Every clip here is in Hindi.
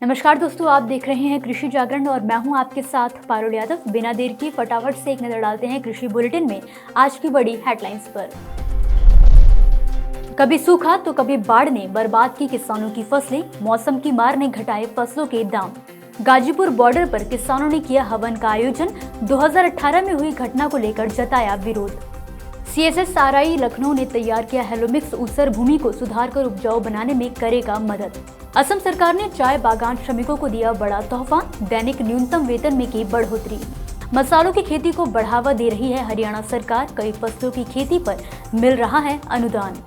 नमस्कार दोस्तों, आप देख रहे हैं कृषि जागरण और मैं हूं आपके साथ पारुल यादव। बिना देर की फटाफट से एक नजर डालते हैं कृषि बुलेटिन में आज की बड़ी हेडलाइंस पर। कभी सूखा तो कभी बाढ़ ने बर्बाद की किसानों की फसलें, मौसम की मार ने घटाए फसलों के दाम। गाजीपुर बॉर्डर पर किसानों ने किया हवन का आयोजन, 2018 में हुई घटना को लेकर जताया विरोध। CSSRI लखनऊ ने तैयार किया हेलोमिक्स ऊसर भूमि को सुधार कर उपजाऊ बनाने में करेगा मदद। असम सरकार ने चाय बागान श्रमिकों को दिया बड़ा तोहफा, दैनिक न्यूनतम वेतन में की बढ़ोतरी। मसालों की खेती को बढ़ावा दे रही है हरियाणा सरकार, कई फसलों की खेती पर मिल रहा है अनुदान।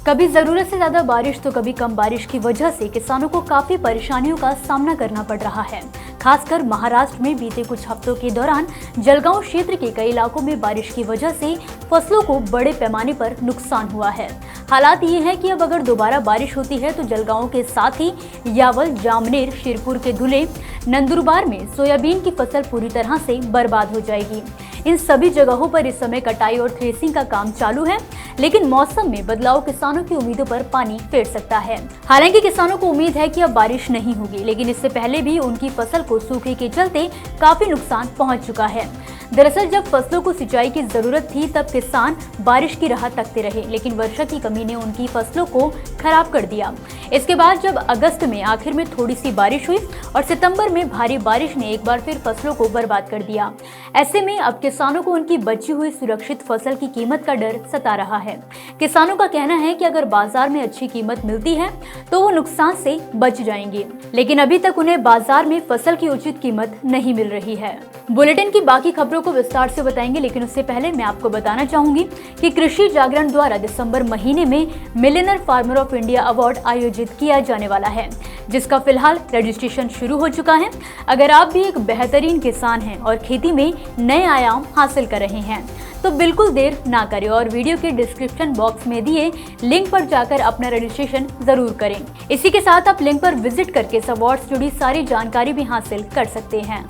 कभी जरूरत से ज्यादा बारिश तो कभी कम बारिश की वजह से किसानों को काफी परेशानियों का सामना करना पड़ रहा है। खासकर महाराष्ट्र में बीते कुछ हफ्तों के दौरान जलगांव क्षेत्र के कई इलाकों में बारिश की वजह से फसलों को बड़े पैमाने पर नुकसान हुआ है। हालात ये है कि अब अगर दोबारा बारिश होती है तो जलगांव के साथ ही यावल, जामनेर, शिरपुर के धुले, नंदुरबार में सोयाबीन की फसल पूरी तरह से बर्बाद हो जाएगी। इन सभी जगहों पर इस समय कटाई और थ्रेसिंग का काम चालू है, लेकिन मौसम में बदलाव किसानों की उम्मीदों पर पानी फेर सकता है। हालांकि किसानों को उम्मीद है कि अब बारिश नहीं होगी, लेकिन इससे पहले भी उनकी फसल को सूखे के चलते काफी नुकसान पहुंच चुका है। दरअसल जब फसलों को सिंचाई की जरूरत थी तब किसान बारिश की राह तकते रहे, लेकिन वर्षा की कमी ने उनकी फसलों को खराब कर दिया। इसके बाद जब अगस्त में आखिर में थोड़ी सी बारिश हुई और सितंबर में भारी बारिश ने एक बार फिर फसलों को बर्बाद कर दिया। ऐसे में अब किसानों को उनकी बची हुई सुरक्षित फसल की कीमत का डर सता रहा है। किसानों का कहना है कि अगर बाजार में अच्छी कीमत मिलती है तो वो नुकसान से बच जाएंगे, लेकिन अभी तक उन्हें बाजार में फसल की उचित कीमत नहीं मिल रही है। बुलेटिन की बाकी खबरों को विस्तार से बताएंगे, लेकिन उससे पहले मैं आपको बताना चाहूंगी कि कृषि जागरण द्वारा दिसंबर महीने में millionaire farmer of India award आयोजित किया जाने वाला है, जिसका फिलहाल रजिस्ट्रेशन शुरू हो चुका है। अगर आप भी एक बेहतरीन किसान हैं और खेती में नए आयाम हासिल कर रहे हैं तो बिल्कुल देर ना करें और वीडियो के डिस्क्रिप्शन बॉक्स में दिए लिंक पर जाकर अपना रजिस्ट्रेशन जरूर करें। इसी के साथ आप लिंक पर विजिट करके इस अवार्ड से जुड़ी सारी जानकारी भी हासिल कर सकते हैं।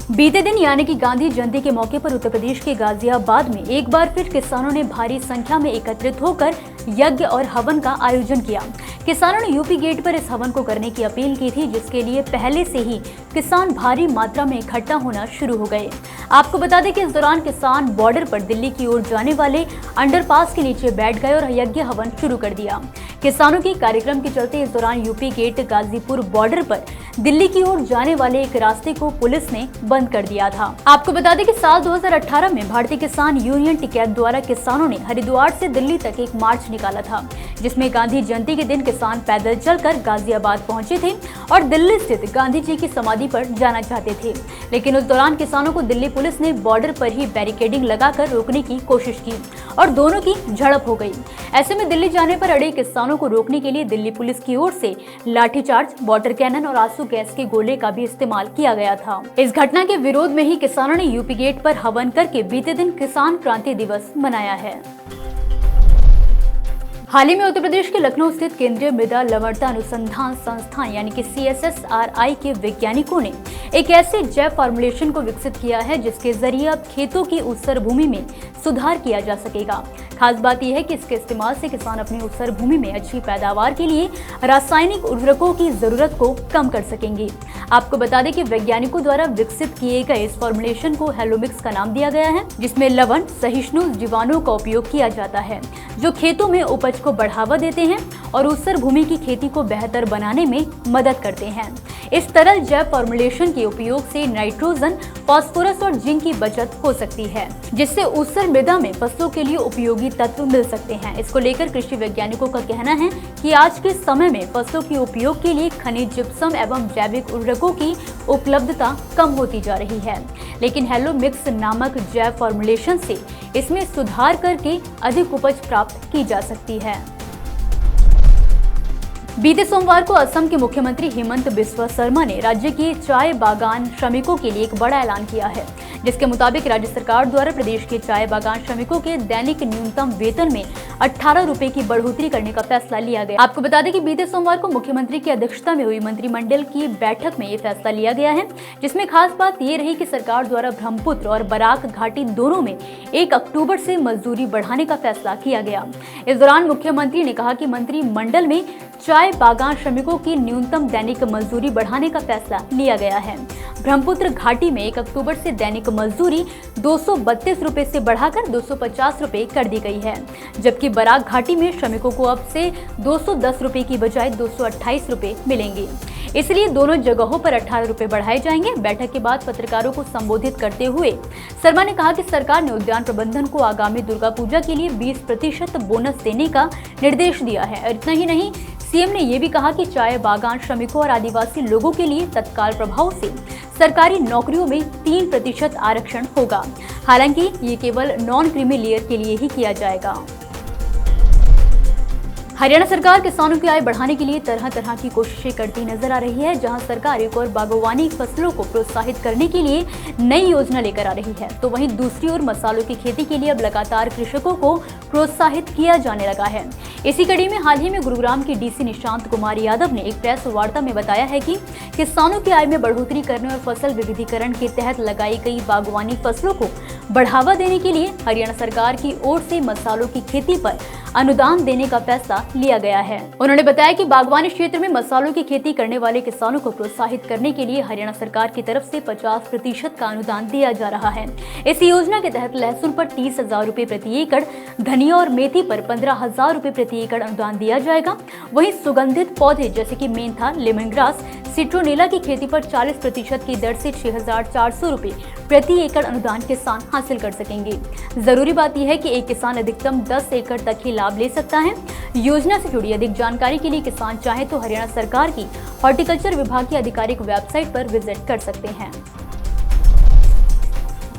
बीते दिन यानी कि गांधी जयंती के मौके पर उत्तर प्रदेश के गाजियाबाद में एक बार फिर किसानों ने भारी संख्या में एकत्रित होकर यज्ञ और हवन का आयोजन किया। किसानों ने यूपी गेट पर इस हवन को करने की अपील की थी, जिसके लिए पहले से ही किसान भारी मात्रा में इकट्ठा होना शुरू हो गए। आपको बता दें कि इस दौरान किसान बॉर्डर पर दिल्ली की ओर जाने वाले अंडरपास के नीचे बैठ गए और यज्ञ हवन शुरू कर दिया। किसानों के कार्यक्रम के चलते इस दौरान यूपी गेट गाजीपुर बॉर्डर पर दिल्ली की ओर जाने वाले एक रास्ते को पुलिस ने बंद कर दिया था। आपको बता दें कि साल 2018 में भारतीय किसान यूनियन टिकैत द्वारा किसानों ने हरिद्वार से दिल्ली तक एक मार्च निकाला था, जिसमें गांधी जयंती के दिन किसान पैदल चलकर गाजियाबाद पहुंचे थे और दिल्ली स्थित गांधी जी की समाधि पर जाना चाहते थे। लेकिन उस दौरान किसानों को दिल्ली पुलिस ने बॉर्डर पर ही बैरिकेडिंग लगाकर रोकने की कोशिश की और दोनों की झड़प हो गई। ऐसे में दिल्ली जाने पर अड़े किसानों को रोकने के लिए दिल्ली पुलिस की ओर से लाठीचार्ज, वाटर कैनन और आंसू गैस के गोले का भी इस्तेमाल किया गया था। इस घटना के विरोध में ही किसानों ने यूपी गेट पर हवन करके बीते दिन किसान क्रांति दिवस मनाया है। हाल ही में उत्तर प्रदेश के लखनऊ स्थित केंद्रीय मृदा लवणता अनुसंधान संस्थान यानी कि CSSRI के वैज्ञानिकों ने एक ऐसे जैव फॉर्मुलेशन को विकसित किया है जिसके जरिए अब खेतों की ऊसर भूमि में सुधार किया जा सकेगा। खास बात यह है कि इसके इस्तेमाल से किसान अपनी ऊसर भूमि में अच्छी पैदावार के लिए रासायनिक उर्वरकों की जरूरत को कम कर सकेंगे। आपको बता दें कि वैज्ञानिकों द्वारा विकसित किए गए इस फॉर्मुलेशन को हेलोमिक्स का नाम दिया गया है, जिसमें लवण सहिष्णु जीवाणुओं का उपयोग किया जाता है, जो खेतों में उपज को बढ़ावा देते हैं और ऊसर भूमि की खेती को बेहतर बनाने में मदद करते हैं। इस तरल जैव फॉर्मुलेशन के उपयोग से नाइट्रोजन, फास्फोरस और जिंक की बचत हो सकती है, जिससे ऊसर मृदा में फसलों के लिए उपयोगी तत्व मिल सकते हैं। इसको लेकर कृषि वैज्ञानिकों का कहना है कि आज के समय में फसलों के उपयोग के लिए खनिज, जिप्सम एवं जैविक उर्वरकों की उपलब्धता कम होती जा रही है, लेकिन हेलोमिक्स नामक जैव फॉर्मुलेशन से इसमें सुधार करके अधिक उपज प्राप्त की जा सकती है। बीते सोमवार को असम के मुख्यमंत्री हेमंत बिस्वा शर्मा ने राज्य के चाय बागान श्रमिकों के लिए एक बड़ा ऐलान किया है, जिसके मुताबिक राज्य सरकार द्वारा प्रदेश के चाय बागान श्रमिकों के दैनिक न्यूनतम वेतन में 18 रुपए की बढ़ोतरी करने का फैसला लिया गया। आपको बता दें कि बीते सोमवार को मुख्यमंत्री की अध्यक्षता में हुई मंत्रिमंडल की बैठक में ये फैसला लिया गया है, जिसमें खास बात ये रही कि सरकार द्वारा ब्रह्मपुत्र और बराक घाटी दोनों में 1 अक्टूबर से मजदूरी बढ़ाने का फैसला किया गया। इस दौरान मुख्यमंत्री ने कहा कि मंत्रिमंडल में चाय बागान श्रमिकों की न्यूनतम दैनिक मजदूरी बढ़ाने का फैसला लिया गया है। ब्रह्मपुत्र घाटी में 1 अक्टूबर से दैनिक मजदूरी 232 रुपए से बढ़ाकर 250 रुपए कर दी गई है, जबकि बराक घाटी में श्रमिकों को अब से 210 रुपए की बजाय 228 रुपए मिलेंगे। इसलिए दोनों जगहों पर 18 रुपए बढ़ाए जाएंगे। बैठक के बाद पत्रकारों को संबोधित करते हुए शर्मा ने कहा कि सरकार ने उद्यान प्रबंधन को आगामी दुर्गा पूजा के लिए 20% बोनस देने का निर्देश दिया है। और इतना ही नहीं, सीएम ने ये भी कहा कि चाय बागान श्रमिकों और आदिवासी लोगों के लिए तत्काल प्रभाव से सरकारी नौकरियों में 3% आरक्षण होगा। हालांकि ये केवल नॉन क्रीमी लेयर के लिए ही किया जाएगा। हरियाणा सरकार किसानों की आय बढ़ाने के लिए तरह तरह की कोशिशें करती नजर आ रही है। जहां सरकार एक और बागवानी फसलों को प्रोत्साहित करने के लिए नई योजना लेकर आ रही है, तो वहीं दूसरी ओर मसालों की खेती के लिए अब लगातार कृषकों को प्रोत्साहित किया जाने लगा है। इसी कड़ी में हाल ही में गुरुग्राम के डीसी निशांत कुमार यादव ने एक प्रेस वार्ता में बताया है कि किसानों की आय में बढ़ोतरी करने और फसल विविधीकरण के तहत लगाई गई बागवानी फसलों को बढ़ावा देने के लिए हरियाणा सरकार की ओर से मसालों की खेती पर अनुदान देने का फैसला लिया गया है। उन्होंने बताया कि बागवानी क्षेत्र में मसालों की खेती करने वाले किसानों को प्रोत्साहित करने के लिए हरियाणा सरकार की तरफ से 50% का अनुदान दिया जा रहा है। इस योजना के तहत लहसुन पर 30,000 रुपए प्रति एकड़, धनिया और मेथी पर 15,000 रुपए प्रति एकड़ अनुदान दिया जाएगा। वहीं सुगंधित पौधे जैसे कि मेंथा, लेमन ग्रास, सिट्रोनेला की खेती पर 40% की दर से 6,400 रुपए प्रति एकड़ अनुदान किसान हासिल कर सकेंगे। जरूरी बात यह है कि एक किसान अधिकतम 10 एकड़ तक ही लाभ ले सकता है। योजना से जुड़ी अधिक जानकारी के लिए किसान चाहे तो हरियाणा सरकार की हॉर्टिकल्चर विभाग की आधिकारिक वेबसाइट पर विजिट कर सकते हैं।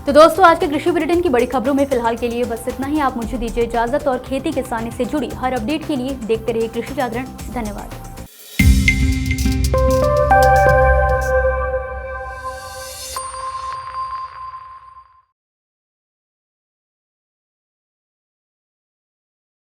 तो दोस्तों, आज के कृषि बुलेटिन की बड़ी खबरों में फिलहाल के लिए बस इतना ही। आप मुझे दीजिए इजाजत और खेती किसानी से जुड़ी हर अपडेट के लिए देखते रहिए कृषि जागरण। धन्यवाद।